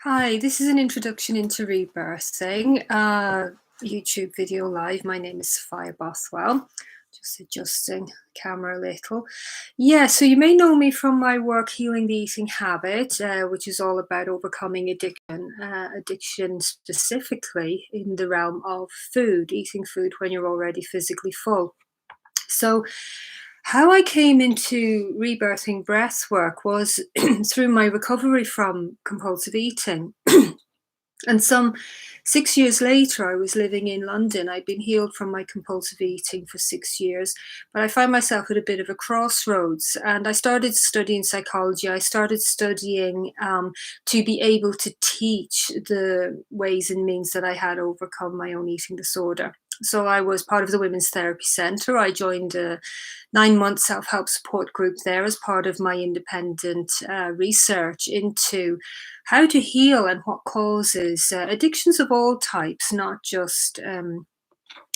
Hi, this is an introduction into rebirthing, YouTube video live. My name is Sophia Bothwell. Just adjusting the camera a little. Yeah, so you may know me from my work Healing the Eating Habit, which is all about overcoming addiction specifically in the realm of food, eating food when you're already physically full. So how I came into rebirthing breathwork was through my recovery from compulsive eating. And some 6 years later, I was living in London. I'd been healed from my compulsive eating for 6 years, but I found myself at a bit of a crossroads. And I started studying psychology. I started studying to be able to teach the ways and means that I had overcome my own eating disorder. So I was part of the Women's Therapy Centre. I joined a 9-month self-help support group there as part of my independent research into how to heal and what causes addictions of all types, not just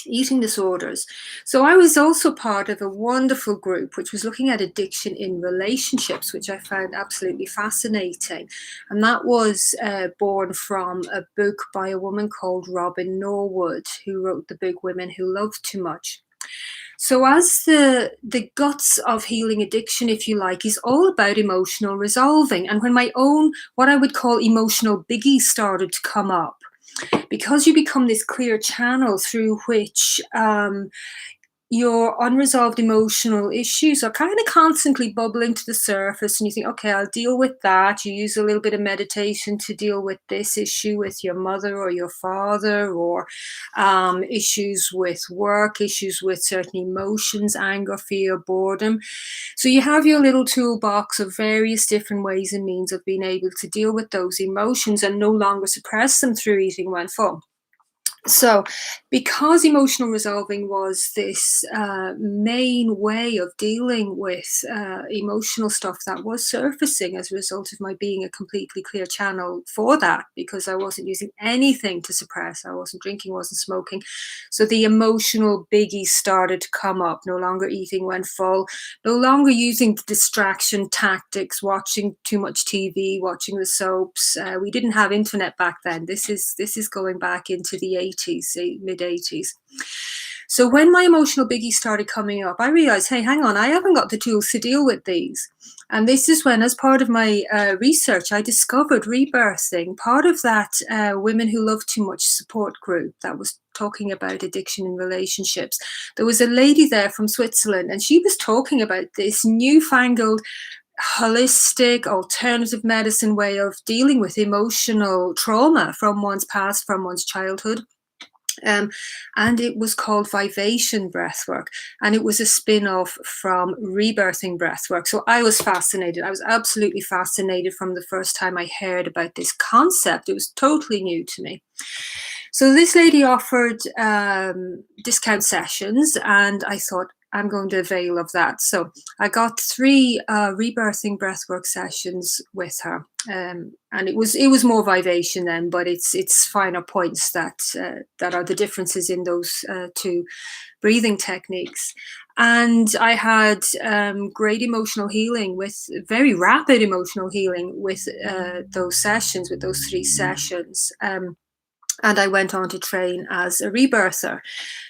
eating disorders. So I was also part of a wonderful group which was looking at addiction in relationships, which I found absolutely fascinating. And that was born from a book by a woman called Robin Norwood, who wrote the book Women Who Love Too Much. So as the guts of healing addiction, if you like, is all about emotional resolving. And when my own, what I would call emotional biggies started to come up, because you become this clear channel through which your unresolved emotional issues are kind of constantly bubbling to the surface, and you think, okay, I'll deal with that. You use a little bit of meditation to deal with this issue with your mother or your father, or issues with work, issues with certain emotions, anger, fear, boredom. So you have your little toolbox of various different ways and means of being able to deal with those emotions and no longer suppress them through eating when full. So, because emotional resolving was this main way of dealing with emotional stuff that was surfacing as a result of my being a completely clear channel for that, because I wasn't using anything to suppress, I wasn't drinking, wasn't smoking. So, the emotional biggies started to come up: no longer eating when full, no longer using the distraction tactics, watching too much TV, watching the soaps. We didn't have internet back then. This is going back into the 80s, mid 80s. So when my emotional biggies started coming up, I realized, hey, hang on, I haven't got the tools to deal with these. And this is when, as part of my research, I discovered Rebirthing, part of that Women Who Love Too Much support group that was talking about addiction in relationships. There was a lady there from Switzerland, and she was talking about this newfangled holistic alternative medicine way of dealing with emotional trauma from one's past, from one's childhood. And it was called Vivation Breathwork, and it was a spin-off from Rebirthing Breathwork. So I was fascinated. I was absolutely fascinated from the first time I heard about this concept. It was totally new to me. So this lady offered discount sessions, and I thought, I'm going to avail of that. So I got 3 rebirthing breathwork sessions with her, and it was more vivation then, but it's finer points that are the differences in those 2 breathing techniques. And I had great emotional healing, with very rapid emotional healing with those sessions, with those 3 sessions. And I went on to train as a rebirther.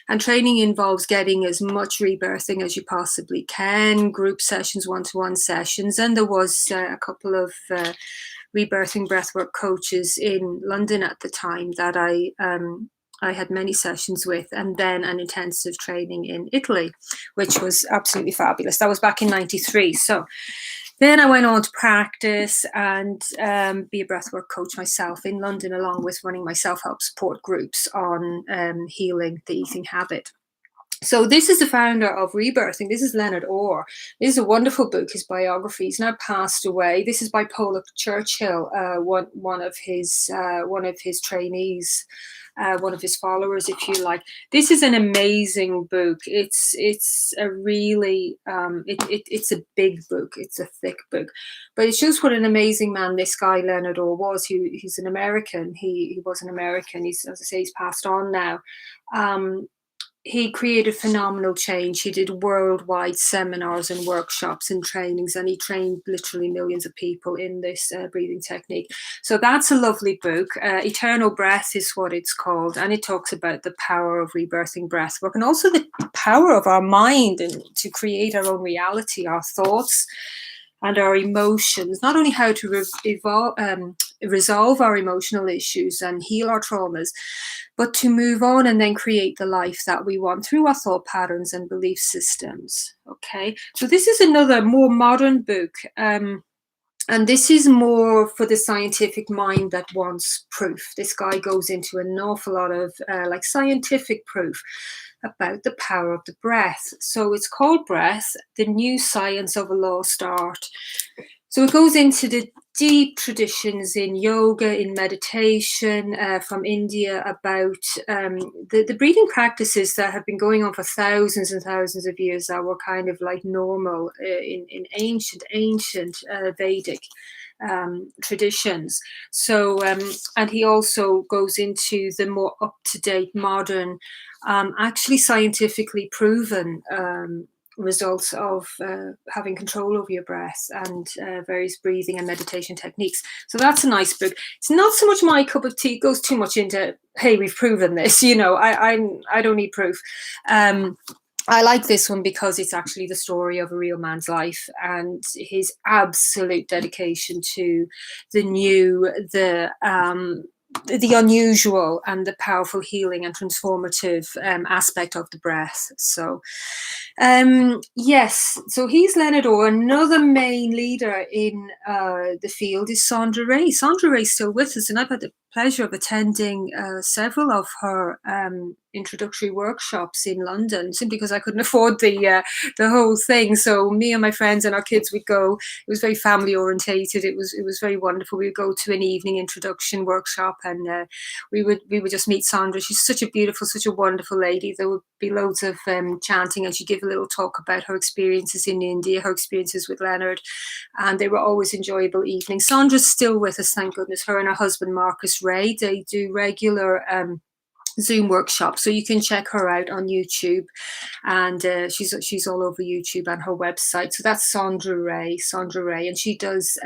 And training involves getting as much rebirthing as you possibly can, group sessions, one-to-one sessions. And there was a couple of rebirthing breathwork coaches in London at the time that I had many sessions with, and then an intensive training in Italy, which was absolutely fabulous. That was back in '93. So then I went on to practice and be a breathwork coach myself in London, along with running my self-help support groups on healing the eating habit. So this is the founder of Rebirthing. This is Leonard Orr. This is a wonderful book. His biography. He's now passed away. This is by Paula Churchill, one of his trainees, one of his followers, if you like. This is an amazing book. It's a really it's a big book. It's a thick book, but it shows what an amazing man this guy Leonard Orr was. He's an American. He was an American. He's, as I say, he's passed on now. he created phenomenal change. He did worldwide seminars and workshops and trainings, and he trained literally millions of people in this breathing technique. So that's a lovely book. Eternal Breath is what it's called, and it talks about the power of rebirthing breathwork and also the power of our mind and to create our own reality, our thoughts and our emotions, not only how to resolve our emotional issues and heal our traumas, but to move on and then create the life that we want through our thought patterns and belief systems. Okay, so this is another more modern book. And this is more for the scientific mind that wants proof. This guy goes into an awful lot of like scientific proof about the power of the breath. So it's called Breath, the New Science of a Lost Art. So it goes into the deep traditions in yoga, in meditation from India about the breathing practices that have been going on for thousands and thousands of years that were kind of like normal in ancient Vedic traditions. So, and he also goes into the more up-to-date, modern, actually scientifically proven results of having control over your breath and various breathing and meditation techniques. So that's a nice book. It's not so much my cup of tea. It goes too much into, hey, we've proven this. You know, I don't need proof. I like this one because it's actually the story of a real man's life and his absolute dedication to the new, the unusual and the powerful healing and transformative aspect of the breath. So yes, so he's Leonard Orr. Another main leader in the field is Sandra Ray. Sandra Ray's still with us, and I've had the pleasure of attending several of her introductory workshops in London, simply because I couldn't afford the whole thing. So me and my friends and our kids would go. It was very family orientated. It was very wonderful. We would go to an evening introduction workshop, and we would just meet Sandra. She's such a beautiful, such a wonderful lady. There would be loads of chanting, and she'd give a little talk about her experiences in India, her experiences with Leonard, and they were always enjoyable evenings. Sandra's still with us, thank goodness. Her and her husband Marcus Ray, they do regular Zoom workshops, so you can check her out on YouTube, and she's all over YouTube and her website. So that's Sandra Ray, and she does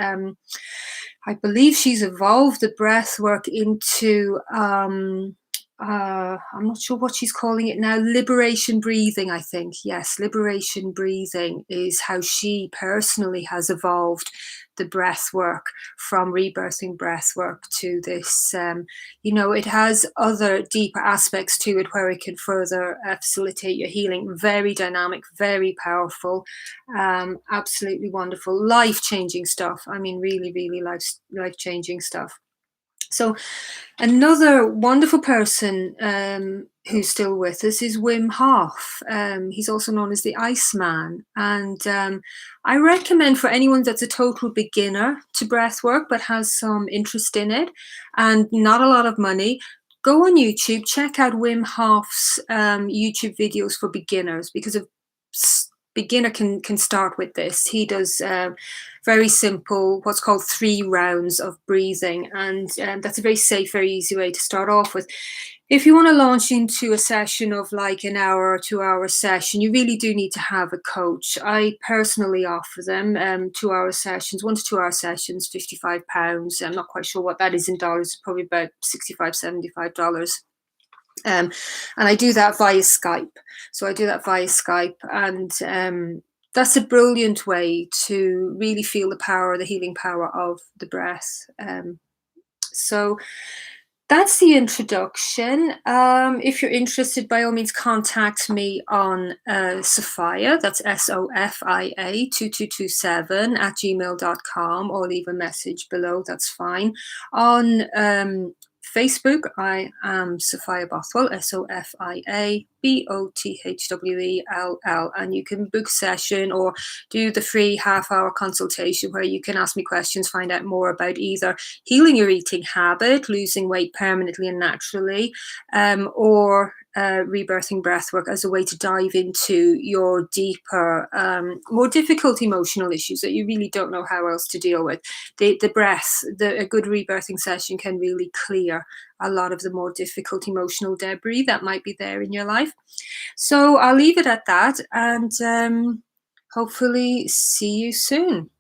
I believe she's evolved the breath work into I'm not sure what she's calling it now, liberation breathing, I think. Yes, liberation breathing is how she personally has evolved the breath work from rebirthing breath work to this. It has other deeper aspects to it where it can further facilitate your healing. Very dynamic, very powerful, absolutely wonderful, life-changing stuff. I mean, really, really life-changing stuff. So another wonderful person who's still with us is Wim Hof. He's also known as the Iceman. And I recommend for anyone that's a total beginner to breath work but has some interest in it and not a lot of money, go on YouTube, check out Wim Hof's YouTube videos for beginners, because a beginner can start with this. He does very simple, what's called 3 rounds of breathing. And that's a very safe, very easy way to start off with. If you want to launch into a session of like an hour or 2 hour session, you really do need to have a coach. I personally offer them 2 hour sessions, 1 to 2 hour sessions, £55. I'm not quite sure what that is in dollars, probably about $65, $75. And I do that via Skype. So I do that via Skype, and that's a brilliant way to really feel the power, the healing power of the breath. So that's the introduction. If you're interested, by all means, contact me on Sophia, that's SOFIA 2227 at gmail.com, or leave a message below, that's fine. On Facebook, I am Sophia Bothwell, SOFIA BOTHWELL, and you can book session or do the free half-hour consultation where you can ask me questions, find out more about either healing your eating habit, losing weight permanently and naturally, or rebirthing breathwork as a way to dive into your deeper, more difficult emotional issues that you really don't know how else to deal with. The breath, a good rebirthing session can really clear a lot of the more difficult emotional debris that might be there in your life. So I'll leave it at that, and hopefully see you soon.